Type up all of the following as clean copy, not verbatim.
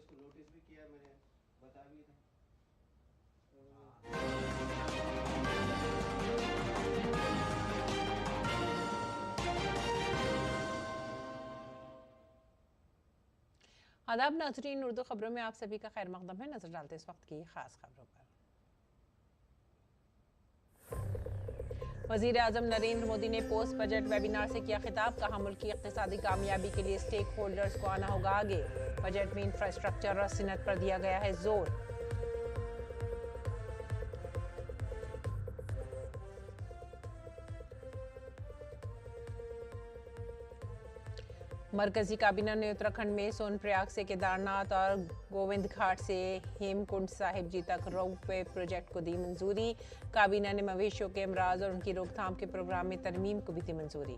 इसको नोटिस भी किया, मैंने बता भी था। आदाब नाज़रीन, उर्दू खबरों में आप सभी का खैर मकदम है। नजर डालते इस वक्त की खास खबरों पर। वज़ीर आज़म नरेंद्र मोदी ने पोस्ट बजट वेबिनार से किया खिताब। कहा, मुल्क की इक़्तिसादी कामयाबी के लिए स्टेक होल्डर्स को आना होगा आगे। बजट में इंफ्रास्ट्रक्चर और सिनत पर दिया गया है जोर। मरकजी काबीना ने उत्तराखंड में सोनप्रयाग से केदारनाथ और गोविंद घाट से हेमकुंड साहिब जी तक रोपवे प्रोजेक्ट को दी मंजूरी। काबीना ने मवेशियों के अमराज और उनकी रोकथाम के प्रोग्राम में तरमीम को भी दी मंजूरी।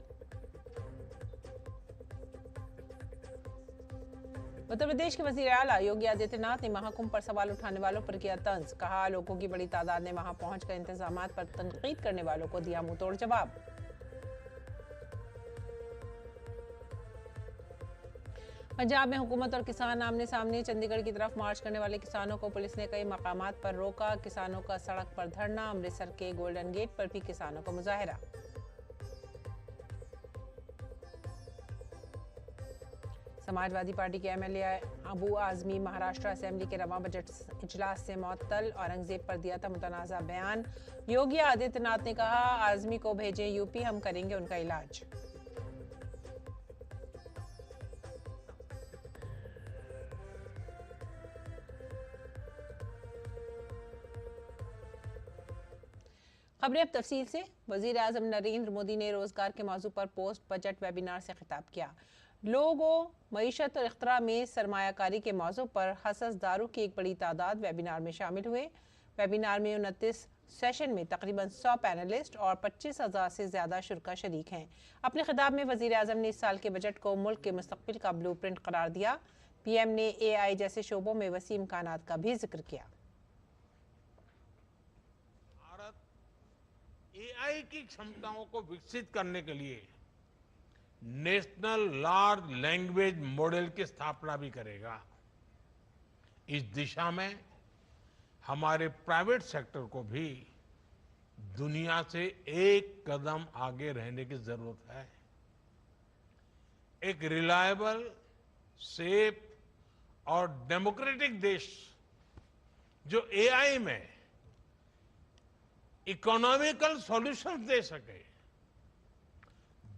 उत्तर प्रदेश के वज़ीर आला योगी आदित्यनाथ ने महाकुंभ पर सवाल उठाने वालों पर किया तंज। कहा, लोगों की बड़ी तादाद ने वहां पहुंचकर इंतजामात पर तनकीद करने वालों को दिया मुंहतोड़ जवाब। पंजाब में हुकूमत और किसान आमने सामने। चंडीगढ़ की तरफ मार्च करने वाले किसानों को पुलिस ने कई मकामात पर रोका। किसानों का सड़क पर धरना। अमृतसर के गोल्डन गेट पर भी किसानों का मुजाहरा। समाजवादी पार्टी के एमएलए अबू आजमी महाराष्ट्र असेंबली के रवा बजट इजलास से मुअत्तल। औरंगजेब पर दिया था मुतनाज़ा बयान। योगी आदित्यनाथ ने कहा, आजमी को भेजें यूपी, हम करेंगे उनका इलाज। खबरें अब तफसील से। वज़ीर आज़म नरेंद्र मोदी ने रोजगार के मौजू पर पोस्ट बजट वेबिनार से खिताब किया। लोगों, मईशत और इख्तरा में सरमायाकारी के मौजू पर हससदारों की एक बड़ी तादाद वेबिनार में शामिल हुए। वेबिनार में 29 सेशन में तकरीबन 100 पैनलिस्ट और 25,000 से ज़्यादा शुरा शरीक हैं। अपने खिताब में वज़ीर आज़म ने इस साल के बजट को मुल्क के मुस्तकबिल का ब्लू प्रिंट करार दिया। पीएम ने AI जैसे शोबों में वसी इम्कानात का भी जिक्र किया। AI की क्षमताओं को विकसित करने के लिए नेशनल लार्ज लैंग्वेज मॉडल की स्थापना भी करेगा। इस दिशा में हमारे प्राइवेट सेक्टर को भी दुनिया से एक कदम आगे रहने की जरूरत है। एक रिलायबल, सेफ और डेमोक्रेटिक देश जो AI में इकोनॉमिकल सॉल्यूशंस दे सके,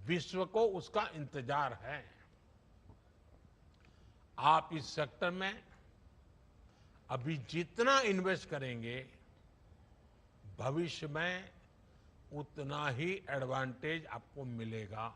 विश्व को उसका इंतजार है। आप इस सेक्टर में अभी जितना इन्वेस्ट करेंगे, भविष्य में उतना ही एडवांटेज आपको मिलेगा।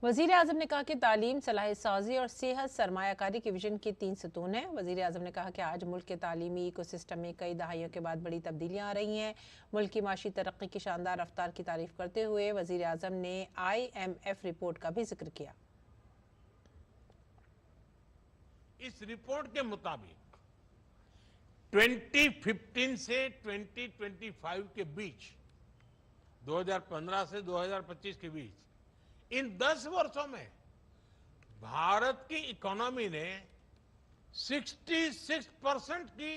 वज़ीर आज़म ने कहा कि तालीम, सलाहियत साजी और सेहत सरमायाकारी के विजन के 3 सतून हैं। वज़ीर आज़म ने कहा कि आज मुल्क के तालीमी इकोसिस्टम में कई दहाइयों के बाद बड़ी तब्दीलियां आ रही हैं। मुल्क की माशी तरक्की की शानदार रफ्तार की तारीफ करते हुए वज़ीर आज़म ने IMF रिपोर्ट का भी जिक्र किया। इस रिपोर्ट के मुताबिक 2015 से 2025 के बीच, 2015 से 2025 के बीच, इन 10 वर्षों में भारत की इकोनॉमी ने 66% की,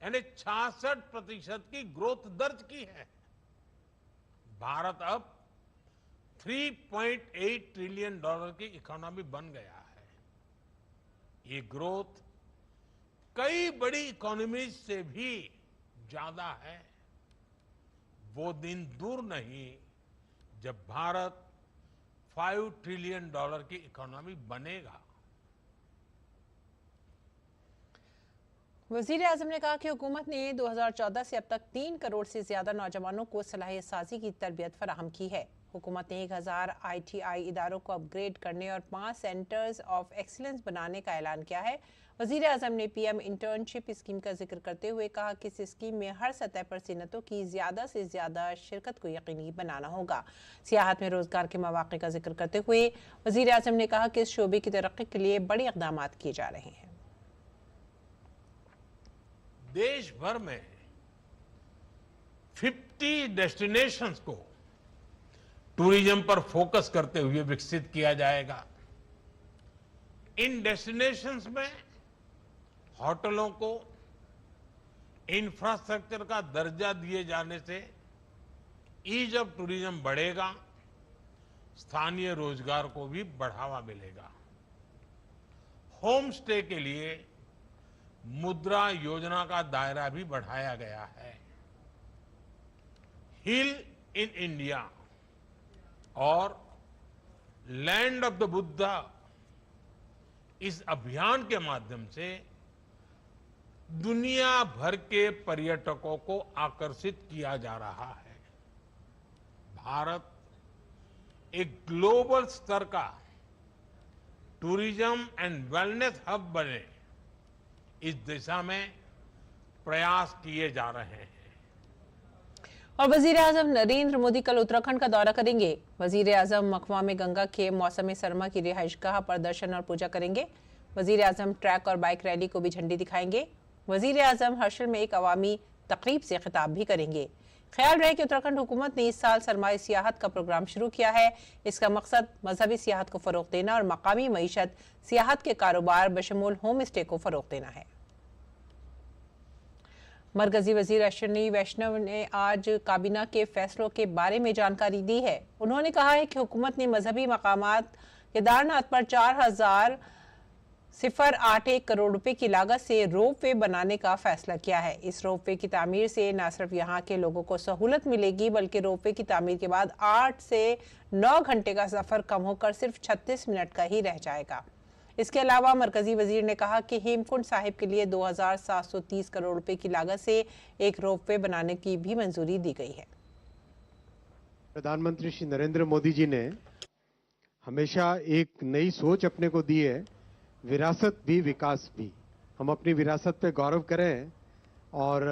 यानी 66% की ग्रोथ दर्ज की है। भारत अब $3.8 ट्रिलियन की इकोनॉमी बन गया है। ये ग्रोथ कई बड़ी इकोनॉमीज से भी ज्यादा है। वो दिन दूर नहीं जब भारत $5 ट्रिलियन की इकोनॉमी बनेगा। वज़ीर आज़म ने कहा कि हुकूमत ने 2014 से अब तक 3 करोड़ से ज्यादा नौजवानों को सलाहियत साजी की तरबियत फराहम की है। हुकूमत ने 1000 ITI इदारों को अपग्रेड करने और 5 सेंटर्स ऑफ एक्सीलेंस बनाने का ऐलान किया है। वज़ीर आज़म ने PM इंटर्नशिप स्कीम का जिक्र करते हुए कहा कि इस स्कीम में हर सतह पर सिनतों की ज़्यादा से ज़्यादा शिरकत को यकीनी बनाना होगा। सियाहत में रोजगार के मौक़े का जिक्र करते हुए वज़ीर आज़म ने कहा कि इस शोबे की तरक्की के लिए बड़े इक़दामात किए जा रहे हैं। देश भर में 50 डेस्टिनेशंस को टूरिज्म पर फोकस करते हुए विकसित किया जाएगा। इन डेस्टिनेशंस में होटलों को इंफ्रास्ट्रक्चर का दर्जा दिए जाने से ईज ऑफ टूरिज्म बढ़ेगा, स्थानीय रोजगार को भी बढ़ावा मिलेगा। होम स्टे के लिए मुद्रा योजना का दायरा भी बढ़ाया गया है। हिल इन इंडिया और लैंड ऑफ द बुद्धा इस अभियान के माध्यम से दुनिया भर के पर्यटकों को आकर्षित किया जा रहा है। भारत एक ग्लोबल स्तर का टूरिज्म एंड वेलनेस हब बने, इस दिशा में प्रयास किए जा रहे हैं। और वजीर-ए-आजम नरेंद्र मोदी कल उत्तराखंड का दौरा करेंगे। वजीर-ए-आजम मखवा में गंगा के मौसम सरमा की रिहाइशगाह पर दर्शन और पूजा करेंगे। वजीर-ए-आजम ट्रैक और बाइक रैली को भी झंडी दिखाएंगे। वजीर-ए-आजम हर्षल में एक अवामी तकरीब से खिताब भी करेंगे। ख्याल रहे कि उत्तराखंड हुकूमत ने इस साल सरमाई सियाहत का प्रोग्राम शुरू किया है। इसका मकसद मजहबी सियाहत को फरोग देना और मकामी मईशत सियाहत के कारोबार बशमूल होम स्टे को फरोग देना है। मरकजी वजीर अश्विनी वैष्णव ने आज काबीना के फैसलों के बारे में जानकारी दी है। उन्होंने कहा है कि हुकूमत ने मजहबी मकामात केदारनाथ पर 4,081 करोड़ रुपए की लागत से रोपवे बनाने का फैसला किया है। इस रोपवे की तामीर से न सिर्फ यहाँ के लोगों को सहूलत मिलेगी, बल्कि रोपवे की तामीर के बाद 8 से 9 घंटे का सफर कम होकर सिर्फ 36 मिनट का ही रह जाएगा। इसके अलावा मरकजी वजीर ने कहा कि हेमकुंड साहिब के लिए 2,730 करोड़ रुपए की लागत से एक रोपवे बनाने की भी मंजूरी दी गई है। प्रधानमंत्री श्री नरेंद्र मोदी जी ने हमेशा एक नई सोच अपने को दी है, विरासत भी विकास भी। हम अपनी विरासत पे गौरव करें और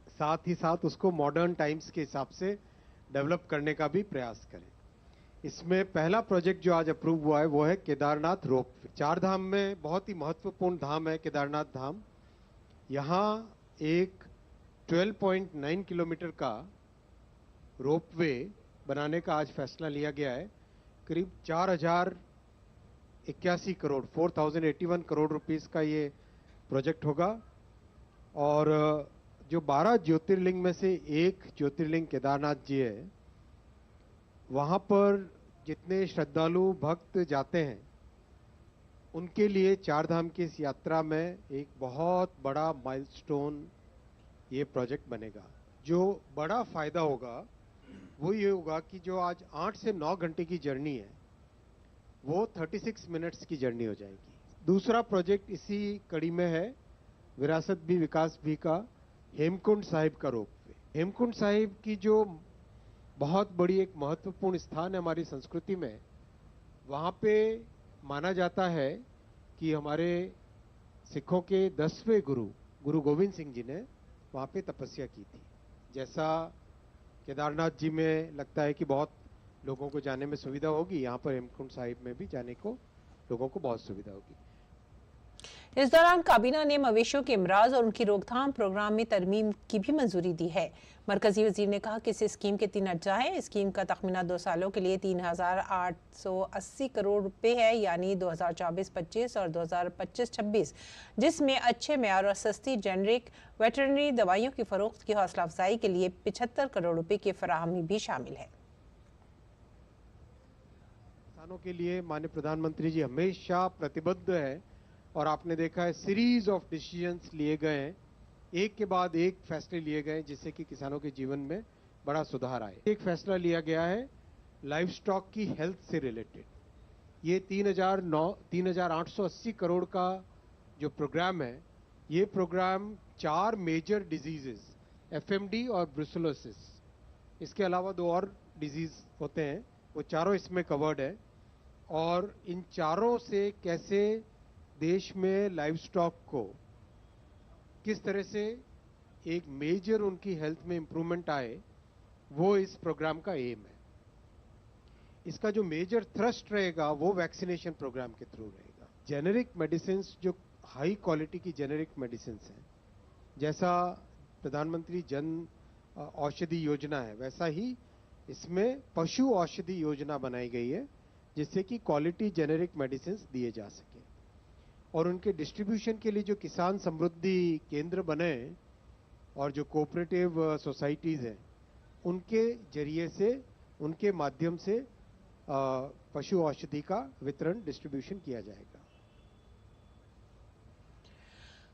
साथ ही साथ उसको मॉडर्न टाइम्स के हिसाब से डेवलप करने का भी प्रयास करें। इसमें पहला प्रोजेक्ट जो आज अप्रूव हुआ है वो है केदारनाथ रोपवे। 4 धाम में बहुत ही महत्वपूर्ण धाम है केदारनाथ धाम। यहाँ एक 12.9 किलोमीटर का रोपवे बनाने का आज फैसला लिया गया है। करीब 4,081 करोड़ 4,081 करोड़ रुपीस का ये प्रोजेक्ट होगा। और जो 12 ज्योतिर्लिंग में से एक ज्योतिर्लिंग केदारनाथ जी है, वहाँ पर जितने श्रद्धालु भक्त जाते हैं उनके लिए 4 धाम की इस यात्रा में एक बहुत बड़ा माइलस्टोन ये प्रोजेक्ट बनेगा। जो बड़ा फायदा होगा वो ये होगा कि जो आज 8 से 9 घंटे की जर्नी है वो 36 मिनट्स की जर्नी हो जाएगी। दूसरा प्रोजेक्ट इसी कड़ी में है, विरासत भी विकास भी का हेमकुंड साहिब का रोपवे। हेमकुंड साहिब की जो बहुत बड़ी एक महत्वपूर्ण स्थान है हमारी संस्कृति में, वहाँ पे माना जाता है कि हमारे सिखों के 10वें गुरु गोविंद सिंह जी ने वहाँ पे तपस्या की थी। जैसा केदारनाथ जी में लगता है कि बहुत लोगों को जाने में सुविधा होगी, यहाँ पर हेमकुंड साहिब में भी जाने को लोगों को बहुत सुविधा होगी। इस दौरान काबीना ने मवेशियों के इमराज और उनकी रोकथाम प्रोग्राम में तरमीम की भी मंजूरी दी है। मरकजी वजीर ने कहा कि इस स्कीम के 3 अज्जा हैं। स्कीम का तखमीना 2 सालों के लिए 3,880 करोड़ रुपए है, यानी 2024-25 और 2025-26, जिसमें अच्छे मेयार और सस्ती जेनरिक वेटरनरी दवाइयों की फरोख्त की हौसला अफजाई के लिए 75 करोड़ रुपए की फराहमी भी शामिल है। किसानों के लिए माननीय प्रधानमंत्री जी हमेशा प्रतिबद्ध है और आपने देखा है सीरीज ऑफ डिसीजंस लिए गए हैं, एक के बाद एक फैसले लिए गए जिससे कि किसानों के जीवन में बड़ा सुधार आए। एक फैसला लिया गया है लाइव स्टॉक की हेल्थ से रिलेटेड। ये 3,880 करोड़ का जो प्रोग्राम है, ये प्रोग्राम 4 मेजर डिजीजेस FMD और ब्रुसेलोसिस, इसके अलावा 2 और डिजीज होते हैं, वो चारों इसमें कवर्ड है। और इन चारों से कैसे देश में लाइव स्टॉक को किस तरह से एक मेजर उनकी हेल्थ में इंप्रूवमेंट आए, वो इस प्रोग्राम का एम है। इसका जो मेजर थ्रस्ट रहेगा वो वैक्सीनेशन प्रोग्राम के थ्रू रहेगा। जेनेरिक मेडिसिन, जो हाई क्वालिटी की जेनेरिक मेडिसिन हैं, जैसा प्रधानमंत्री जन औषधि योजना है, वैसा ही इसमें पशु औषधि योजना बनाई गई है, जिससे कि क्वालिटी जेनेरिक मेडिसिन दिए जा सके और उनके डिस्ट्रीब्यूशन के लिए जो किसान समृद्धि केंद्र बने और जो कोऑपरेटिव सोसाइटीज हैं उनके जरिए से उनके माध्यम से पशु औषधि का वितरण डिस्ट्रीब्यूशन किया जाएगा।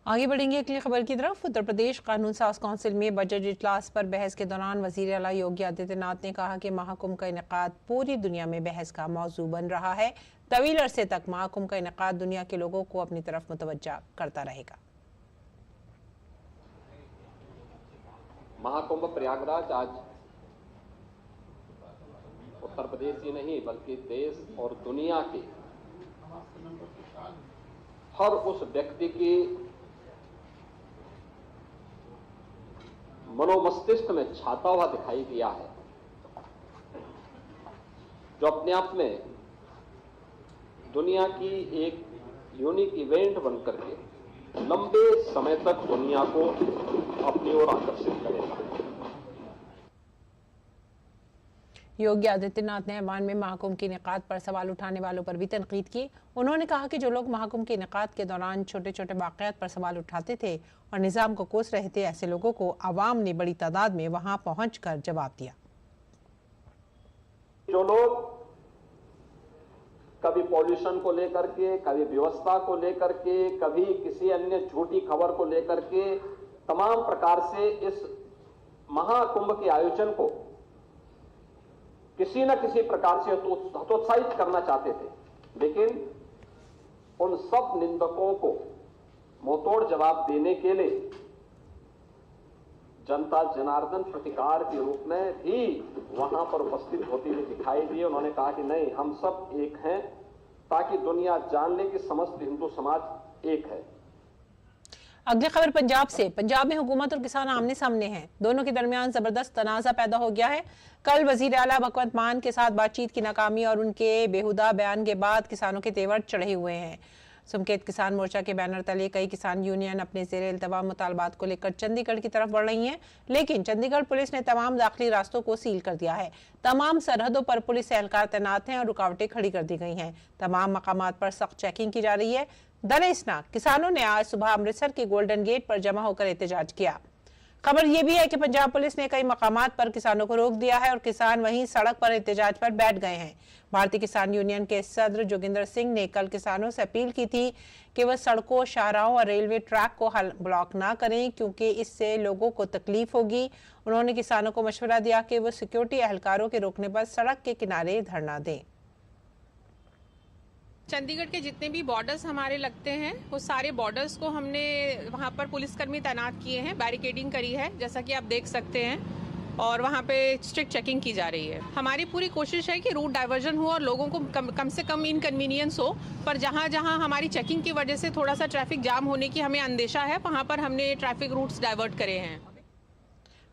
आगे बढ़ेंगे अगली खबर की तरफ। उत्तर प्रदेश कानून साज काउंसिल में बजट इजलास पर बहस के दौरान वजीर आला योगी आदित्यनाथ ने कहा कि महाकुंभ का इनेकाद पूरी दुनिया में बहस का मौजू बन रहा है। तवील अरसे तक महाकुंभ का इनेकाद दुनिया के लोगों को अपनी तरफ मुतवज्जा करता रहेगा। महाकुंभ प्रयागराज आज उत्तर प्रदेश ही नहीं बल्कि देश और दुनिया के हर उस व्यक्ति की मनोमस्तिष्क में छाता हुआ दिखाई दिया है जो अपने आप में दुनिया की एक यूनिक इवेंट बनकर के लंबे समय तक दुनिया को अपनी ओर आकर्षित करेगा। योगी आदित्यनाथ ने ऐवान में महाकुंभ के इनेकाद पर सवाल उठाने वालों पर भी तनकीद की। उन्होंने कहा कि जो लोग महाकुंभ के इनेकाद के दौरान छोटे छोटे वाकयात पर सवाल उठाते थे और निजाम को कोस रहे थे, ऐसे लोगों को आवाम ने बड़ी तादाद में वहां पहुंचकर जवाब दिया। जो लोग कभी पॉल्यूशन को लेकर के, कभी व्यवस्था को लेकर के, कभी किसी अन्य झूठी खबर को लेकर के तमाम प्रकार से इस महाकुंभ के आयोजन को किसी न किसी प्रकार से हतोत्साहित करना चाहते थे, लेकिन उन सब निंदकों को मुंहतोड़ जवाब देने के लिए जनता जनार्दन प्रतिकार के रूप में भी वहां पर उपस्थित होती हुई दिखाई दी। उन्होंने कहा कि नहीं, हम सब एक हैं, ताकि दुनिया जान ले कि समस्त हिंदू समाज एक है। अगली खबर पंजाब से। पंजाब में हुकूमत और किसान आमने सामने हैं। दोनों के दरमियान जबरदस्त तनाजा पैदा हो गया है। कल वजीर आला भगवंत मान के साथ बातचीत की नाकामी और उनके बेहुदा बयान के बाद किसानों के तेवर चढ़े हुए हैं। सुमकेत किसान मोर्चा के बैनर तले कई किसान यूनियन अपने ज़ेरे इल्तवा मुतालबात को लेकर चंडीगढ़ की तरफ बढ़ रही हैं, लेकिन चंडीगढ़ पुलिस ने तमाम दाखिली रास्तों को सील कर दिया है। तमाम सरहदों पर पुलिस एहलकार तैनात हैं और रुकावटें खड़ी कर दी गई हैं। तमाम मकामात पर सख्त चेकिंग की जा रही है। दरअसल किसानों ने आज सुबह अमृतसर के गोल्डन गेट पर जमा होकर एहतजाज किया। खबर यह भी है कि पंजाब पुलिस ने कई मकामात पर किसानों को रोक दिया है और किसान वहीं सड़क पर एहतजाज पर बैठ गए हैं। भारतीय किसान यूनियन के सदर जोगिंदर सिंह ने कल किसानों से अपील की थी कि वह सड़कों, शाहराहों और रेलवे ट्रैक को ब्लॉक ना करें, क्योंकि इससे लोगों को तकलीफ होगी। उन्होंने किसानों को मशवरा दिया कि वो सिक्योरिटी एहलकारों के रोकने पर सड़क के किनारे धरना दें। चंडीगढ़ के जितने भी बॉर्डर्स हमारे लगते हैं वो सारे बॉर्डर्स को हमने वहाँ पर पुलिसकर्मी तैनात किए हैं, बैरिकेडिंग करी है जैसा कि आप देख सकते हैं, और वहाँ पे स्ट्रिक्ट चेकिंग की जा रही है। हमारी पूरी कोशिश है कि रूट डाइवर्जन हो और लोगों को कम से कम इनकन्वीनियंस हो, पर जहाँ जहाँ हमारी चेकिंग की वजह से थोड़ा सा ट्रैफिक जाम होने की हमें अंदेशा है, वहाँ पर हमने ट्रैफिक रूट्स डाइवर्ट करे हैं।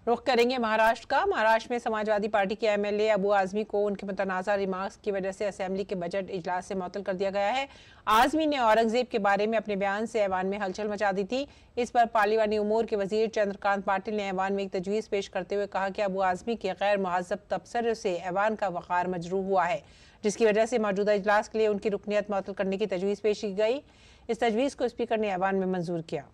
रुख करेंगे महाराष्ट्र का। महाराष्ट्र में समाजवादी पार्टी के एमएलए अबू आजमी को उनके मुतनाज़ा रिमार्क्स की वजह से असेंबली के बजट इजलास से मुअत्तल कर दिया गया है। आजमी ने औरंगजेब के बारे में अपने बयान से ऐवान में हलचल मचा दी थी। इस पर पार्लिमानी उमूर के वजीर चंद्रकांत पाटिल ने ऐवान में एक तजवीज़ पेश करते हुए कहा कि अबू आजमी के गैर मुहज़्ज़ब तबसरे से ऐवान का वक़ार मजरूह हुआ है, जिसकी वजह से मौजूदा इजलास के लिए उनकी रुकनियत मुअत्तल करने की तजवीज़ पेश की गई। इस तजवीज़ को स्पीकर ने ऐवान में मंजूर किया।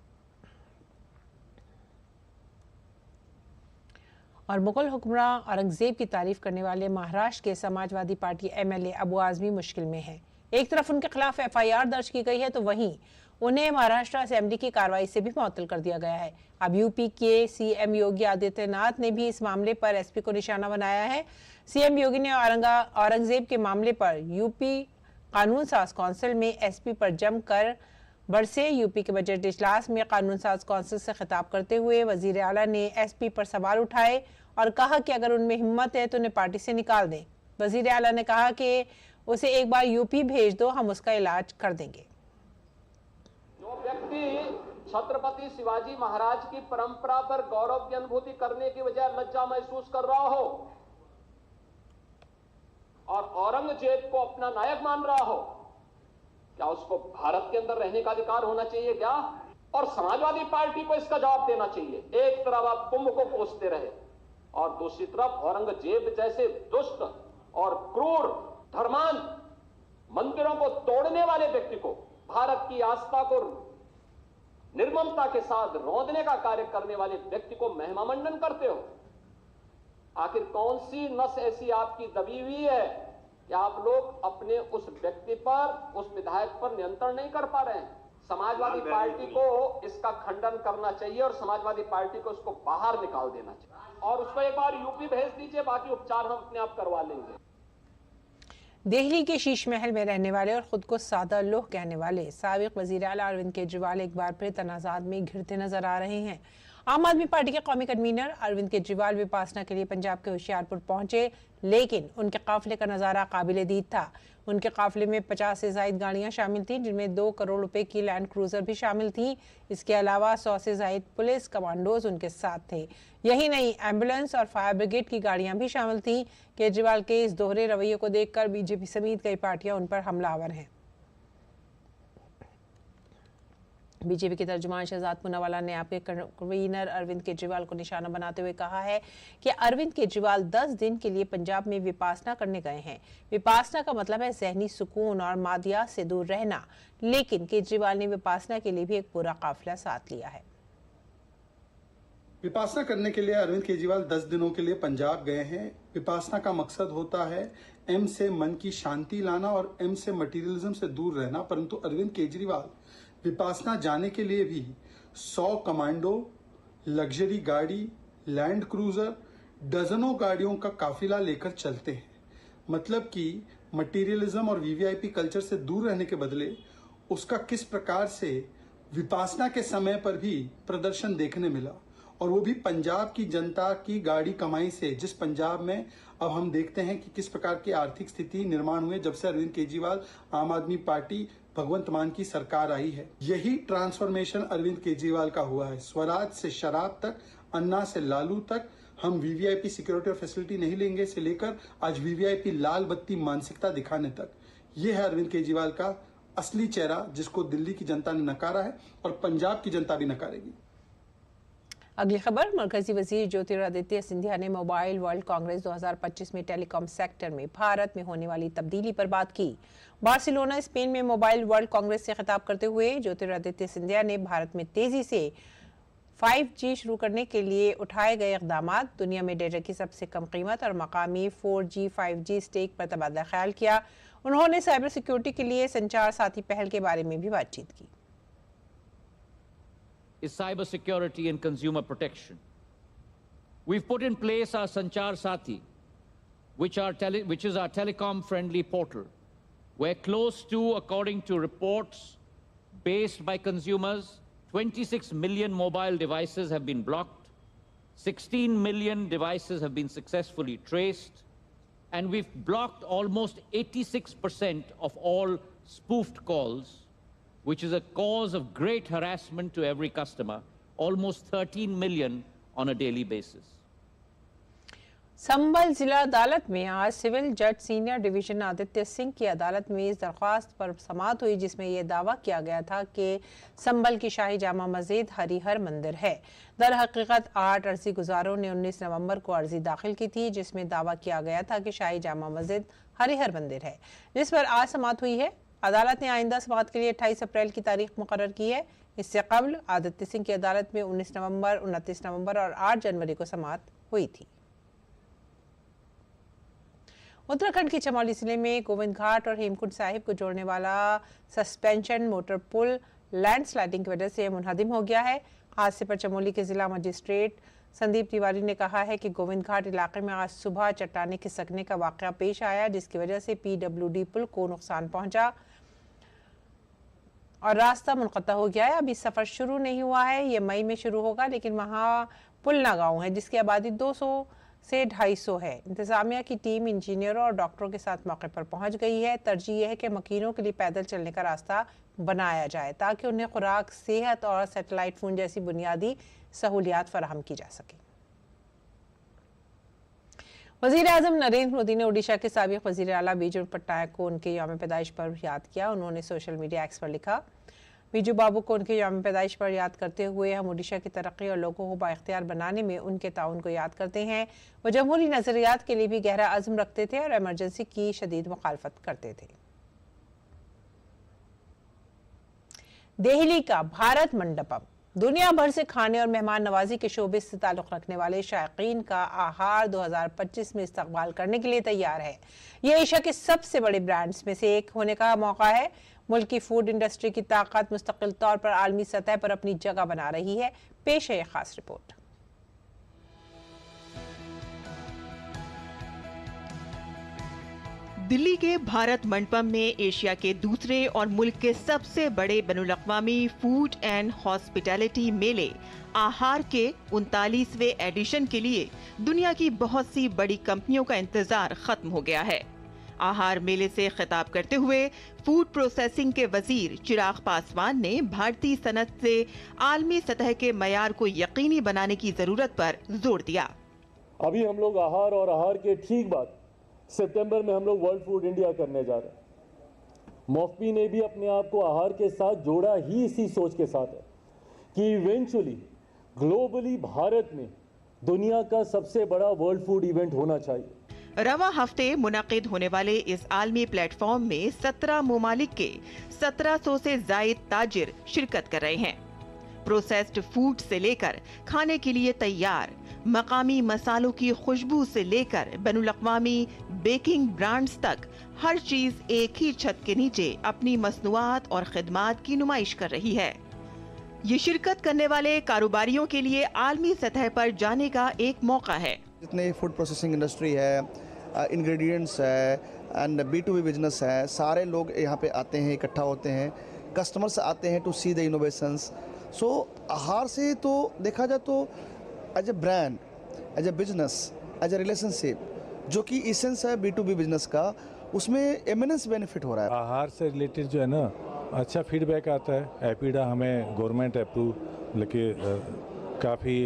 और मुगल हुक्मरान औरंगजेब की तारीफ करने वाले महाराष्ट्र के समाजवादी पार्टी एमएलए अबू आजमी मुश्किल में हैं। एक तरफ उनके खिलाफ एफआईआर दर्ज की गई है, तो वहीं उन्हें महाराष्ट्र असेंबली की कार्रवाई से भी मुअत्तल कर दिया गया है। अब यूपी के सीएम योगी आदित्यनाथ ने भी इस मामले पर एसपी को निशाना बनाया है। सीएम योगी ने औरंगजेब के मामले पर यूपी कानून साज काउंसिल में एसपी पर जमकर बरसे। यूपी के बजट इजलास में कानून साज काउंसिल से खिताब करते हुए वजीर आला ने एसपी पर सवाल उठाए और कहा कि अगर उनमें हिम्मत है तो उन्हें पार्टी से निकाल दें। वजीर आला ने कहा कि उसे एक बार यूपी भेज दो, हम उसका इलाज कर देंगे। जो व्यक्ति छत्रपति शिवाजी महाराज की परंपरा पर गौरव की अनुभूति करने की बजाय लज्जा महसूस कर रहा हो और औरंगजेब को अपना नायक मान रहा हो, क्या उसको भारत के अंदर रहने का अधिकार होना चाहिए क्या? और समाजवादी पार्टी को इसका जवाब देना चाहिए। एक तरफ आप कुंभ को कोसते रहे और दूसरी तरफ औरंगजेब जैसे दुष्ट और क्रूर धर्मांध मंदिरों को तोड़ने वाले व्यक्ति को, भारत की आस्था को निर्ममता के साथ रौंदने का कार्य करने वाले व्यक्ति को महिमा मंडन करते हो। आखिर कौन सी नस ऐसी आपकी दबी हुई है कि आप लोग अपने उस व्यक्ति पर, उस विधायक पर नियंत्रण नहीं कर पा रहे हैं? समाजवादी पार्टी को इसका खंडन करना चाहिए और समाजवादी पार्टी को इसको बाहर निकाल देना चाहिए और उसको एक बार यूपी भेज दीजिए, बाकी उपचार हम अपने आप करवा लेंगे। दिल्ली के शीश महल में रहने वाले और खुद को सादा लोह कहने वाले साबिक वजीर आला अरविंद केजरीवाल एक बार फिर तनाज़ात में घिरते नजर आ रहे हैं। आम आदमी पार्टी के कौमी कन्वीनर अरविंद केजरीवाल विपासना के लिए पंजाब के होशियारपुर पहुंचे, लेकिन उनके काफिले का नज़ारा काबिले दीद था। उनके काफिले में 50 से ज़ायद गाड़ियां शामिल थीं, जिनमें 2 करोड़ रुपए की लैंड क्रूजर भी शामिल थी। इसके अलावा 100 से ज़ायद पुलिस कमांडोज उनके साथ थे। यही नहीं, एम्बुलेंस और फायर ब्रिगेड की गाड़ियां भी शामिल थीं। केजरीवाल के इस दोहरे रवैये को देखकर बीजेपी समेत कई पार्टियां उन पर हमलावर हैं। बीजेपी के तर्जुमान शहजाद पूनावाला ने आपके कन्वीनर अरविंद केजरीवाल को निशाना बनाते हुए कहा है कि अरविंद केजरीवाल 10 दिन के लिए पंजाब में विपासना करने गए हैं। विपासना का मतलब है ज़हनी सुकून और मादियात से दूर रहना, लेकिन केजरीवाल ने विपासना के लिए भी एक पूरा काफिला साथ लिया है। विपासना करने के लिए अरविंद केजरीवाल 10 दिनों के लिए पंजाब गए हैं। विपासना का मकसद होता है एम से मन की शांति लाना और एम से मटीरियलिज्म से दूर रहना, परंतु अरविंद केजरीवाल विपासना जाने के लिए भी 100 कमांडो, लग्जरी गाड़ी, लैंड क्रूजर, डजनों गाड़ियों का काफिला लेकर चलते हैं। मतलब कि मटीरियलिज्म और वीवीआईपी कल्चर से दूर रहने के बदले उसका किस प्रकार से विपासना के समय पर भी प्रदर्शन देखने मिला, और वो भी पंजाब की जनता की गाड़ी कमाई से, जिस पंजाब में अब हम देखते हैं कि किस प्रकार की आर्थिक स्थिति निर्माण हुए जब से अरविंद केजरीवाल आम आदमी पार्टी भगवंत मान की सरकार आई है। यही ट्रांसफॉर्मेशन अरविंद केजरीवाल का हुआ है। स्वराज से शराब तक, अन्ना से लालू तक, हम वीवीआईपी सिक्योरिटी और फैसिलिटी नहीं लेंगे से लेकर आज वीवीआईपी लाल बत्ती मानसिकता दिखाने तक, ये है अरविंद केजरीवाल का असली चेहरा, जिसको दिल्ली की जनता ने नकारा है और पंजाब की जनता भी नकारेगी। अगली खबर, मरकजी वजीर ज्योतिरादित्य सिंधिया ने मोबाइल वर्ल्ड कांग्रेस 2025 में टेलीकॉम सेक्टर में भारत में होने वाली तब्दीली पर बात की। बार्सिलोना, स्पेन में मोबाइल वर्ल्ड कांग्रेस से खिताब करते हुए ज्योतिरादित्य सिंधिया ने भारत में तेजी से 5G शुरू करने के लिए उठाए गए इकदामात, दुनिया में डेटा की सबसे कम कीमत और मकामी 4G 5G स्टेक पर तबादला ख्याल किया। उन्होंने साइबर सिक्योरिटी के लिए संचार साथी पहल के बारे में भी बातचीत की। Is cyber security and consumer protection. We've put in place our Sanchar Sathi, which is our telecom-friendly portal, where close to, according to reports based by consumers, 26 million mobile devices have been blocked, 16 million devices have been successfully traced, and we've blocked almost 86% of all spoofed calls, which is a cause of great harassment to every customer, almost 13 million on a daily basis. संभल जिला अदालत में आज civil जज senior division Aditya Singh की अदालत में इस दरख्वास्त पर समाअत हुई, जिसमें यह दावा किया गया था कि संभल की शाही जामा मस्जिद हरिहर मंदिर है। दर हकीकत 8 अर्जी गुजारों ने 19 नवंबर को अर्जी दाखिल की थी, जिसमें दावा किया गया था कि शाही जामा मस्जिद हरिहर मंदिर है, जिस पर आज समाअत हुई है। अदालत ने आइंदा समाअत के लिए 28 अप्रैल की तारीख मुकर्रर की है। इससे कबल आदित्य सिंह की अदालत में 19 नवंबर, 29 नवंबर और 8 जनवरी को समाअत हुई थी। उत्तराखंड के चमोली जिले में गोविंद घाट और हेमकुंड साहिब को जोड़ने वाला सस्पेंशन मोटर पुल लैंडस्लाइडिंग की वजह से मुनहदिम हो गया है। हादसे पर चमोली के जिला मजिस्ट्रेट संदीप तिवारी ने कहा है कि गोविंद घाट इलाके में आज सुबह चट्टाने खिसकने का वाकया पेश आया, जिसकी वजह से PWD पुल को नुकसान पहुंचा और रास्ता मुनक़ता हो गया है। अभी सफर शुरू नहीं हुआ है, ये मई में शुरू होगा, लेकिन वहाँ पुलना गाँव है जिसकी आबादी 200 से 250 है। इंतजामिया की टीम इंजीनियरों और डॉक्टरों के साथ मौके पर पहुंच गई है। तरजीह यह है कि मकीनों के लिए पैदल चलने का रास्ता बनाया जाए ताकि उन्हें खुराक, सेहत और सैटेलाइट फोन जैसी बुनियादी सहूलियात फराहम की जा सके। वज़ीर आज़म नरेंद्र मोदी ने ओडिशा के साबिक़ वज़ीर आला बीजू पटनायक को उनके यौम पैदाइश पर याद किया। उन्होंने सोशल मीडिया एक्स पर लिखा, बीजू बाबू को उनके यौम पैदाइश पर याद करते हुए हम ओडिशा की तरक्की और लोगों को बाइख्तियार बनाने में उनके ताउन को याद करते हैं। वो जमहूरी नज़रियात के लिए भी गहरा अज़्म रखते थे और इमरजेंसी की शदीद मुखालफत करते थे। दिल्ली का भारत मंडपम दुनिया भर से खाने और मेहमान नवाजी के शोबे से ताल्लुक रखने वाले शायकीन का आहार 2025 में इस्तकबाल करने के लिए तैयार है। यह एशिया के सबसे बड़े ब्रांड्स में से एक होने का मौका है। मुल्क की फूड इंडस्ट्री की ताकत मुस्तकिल तौर पर आलमी सतह पर अपनी जगह बना रही है। पेश है यह खास रिपोर्ट। दिल्ली के भारत मंडपम में एशिया के दूसरे और मुल्क के सबसे बड़े बैनुल-अक़वामी फूड एंड हॉस्पिटैलिटी मेले आहार के 39वें एडिशन के लिए दुनिया की बहुत सी बड़ी कंपनियों का इंतजार खत्म हो गया है। आहार मेले से खिताब करते हुए फूड प्रोसेसिंग के वजीर चिराग पासवान ने भारतीय सनत से आलमी सतह के मयार को यकीनी बनाने की जरूरत पर जोर दिया। अभी हम लोग आहार और आहार के ठीक बाद सितंबर में हम लोग वर्ल्ड फूड इंडिया करने जा रहे हैं। मॉफबी ने भी अपने आप को आहार के साथ जोड़ा ही इसी सोच के साथ है कि इवेंचुअली ग्लोबली भारत में दुनिया का सबसे बड़ा वर्ल्ड फूड इवेंट होना चाहिए। रवा हफ्ते मुनाकिद होने वाले इस आलमी प्लेटफॉर्म में 17 ममालिक के 1700 से जायद ताजिर शिरकत कर रहे हैं। प्रोसेस्ड फूड से लेकर खाने के लिए तैयार मकामी मसालों की खुशबू से लेकर बैनुल-अक़वामी बेकिंग ब्रांड्स तक हर चीज एक ही छत के नीचे अपनी मसनूआत और खिदमात की नुमाइश कर रही है। ये शिरकत करने वाले कारोबारियों के लिए आलमी सतह पर जाने का एक मौका है। जितने फूड प्रोसेसिंग इंडस्ट्री है, इंग्रेडिएंट्स है एंड B2B बिजनेस है, सारे लोग यहाँ पे आते हैं, इकट्ठा होते हैं, कस्टमर्स आते हैं to see the innovations. So Aahar से तो देखा जाए तो as a brand, as a business, as a relationship, जो कि इसेंस है B2B बिजनेस का, उसमें एमिनेंस बेनिफिट हो रहा है। आहार से रिलेटेड जो है ना अच्छा फीडबैक आता है। एपीडा हमें गवर्नमेंट अप्रूव लेके काफ़ी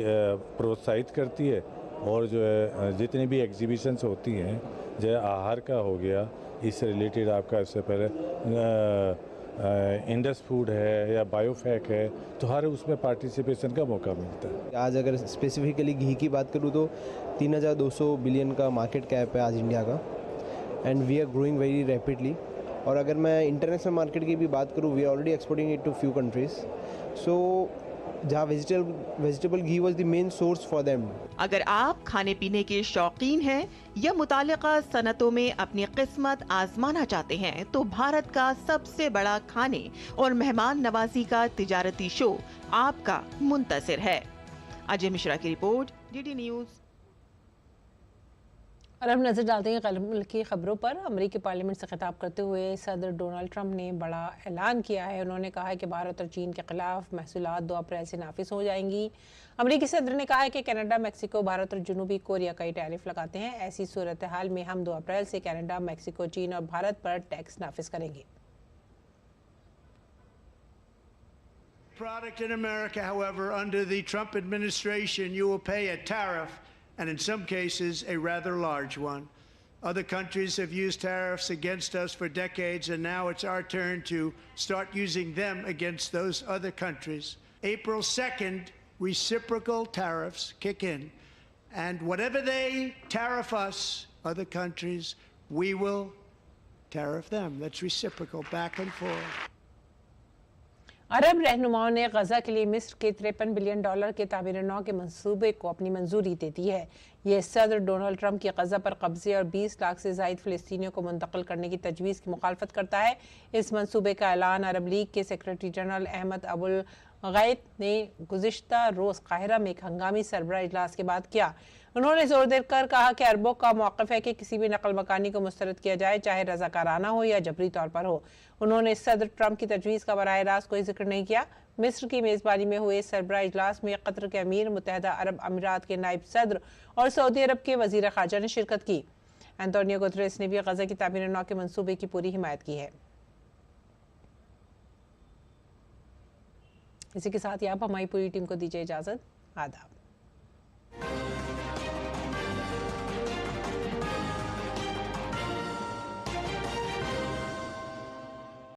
प्रोत्साहित करती है और जो है जितनी भी एग्जीबिशंस होती हैं, जैसे आहार का हो गया, इससे रिलेटेड आपका इससे पहले इंडस फूड है या बायोफैक है, तो हर उसमें पार्टिसिपेशन का मौका मिलता है। आज अगर स्पेसिफिकली घी की बात करूँ तो 3200 बिलियन का मार्केट कैप है आज इंडिया का, and we are growing very rapidly. और अगर मैं इंटरनेशनल मार्केट की भी बात करूँ, we are already exporting it to few countries. So जहाँ vegetable ghee was the main source for them. अगर आप खाने पीने के शौकीन हैं या मुतालिका सनतों में अपनी किस्मत आजमाना चाहते हैं, तो भारत का सबसे बड़ा खाने और मेहमान नवाजी का तिजारती शो आपका मुंतसिर है। अजय मिश्रा की रिपोर्ट, DD न्यूज़। और अब नजर डालते हैं कल की खबरों पर। अमेरिकी पार्लियामेंट से खिताब करते हुए सदर डोनाल्ड ट्रंप ने बड़ा ऐलान किया है। उन्होंने कहा है कि भारत और चीन के खिलाफ महसूलात 2 अप्रैल से नाफिज हो जाएंगी। अमेरिकी सदर ने कहा है कि कनाडा, मैक्सिको, भारत और जनूबी कोरिया कई टैरिफ लगाते हैं। ऐसी सूरत हाल में हम 2 अप्रैल से कनाडा, मैक्सिको, चीन और भारत पर टैक्स नाफिज करेंगे। Product in America, however, under the Trump administration, you will pay a tariff, and in some cases, a rather large one. Other countries have used tariffs against us for decades, and now it's our turn to start using them against those other countries. April 2nd, reciprocal tariffs kick in, and whatever they tariff us, other countries, we will tariff them. That's reciprocal, back and forth. अरब रहनुमाओं ने गजा के लिए मिस्र के $53 billion के तामीर नौ के मंसूबे को अपनी मंजूरी दे दी है। ये सदर डोनाल्ड ट्रंप की गजा पर कब्जे और 20 लाख से जायद फ़लस्तीनियों को मुंतकिल करने की तजवीज़ की मुखालफत करता है। इस मंसूबे का ऐलान अरब लीग के सेक्रेटरी जनरल अहमद अबुल गैत ने गुज़िश्ता रोज़ काहिरा में एक हंगामी सरबराह इजलास के बाद किया। उन्होंने जोर देकर कहा कि अरबों का मौक़िफ़ है कि किसी भी नकल मकानी को मुस्तरद किया जाए, चाहे रज़ाकाराना हो या जबरी तौर पर हो। उन्होंने सदर ट्रंप की तजवीज़ का बराह रास्त कोई जिक्र नहीं किया। मिस्र की मेज़बानी में हुए सरबराह इजलास में कतर के अमीर, मुत्तहदा अरब अमीरात के नायब सदर और सऊदी अरब के वज़ीर ख़ारजा ने शिरकत की। एंटोनियो गुतरेस ने भी गजा की तामीर नौ के मंसूबे की पूरी हिमायत की है। इसी के साथ ही आप हमारी पूरी टीम को दीजिए इजाज़त। आदाब।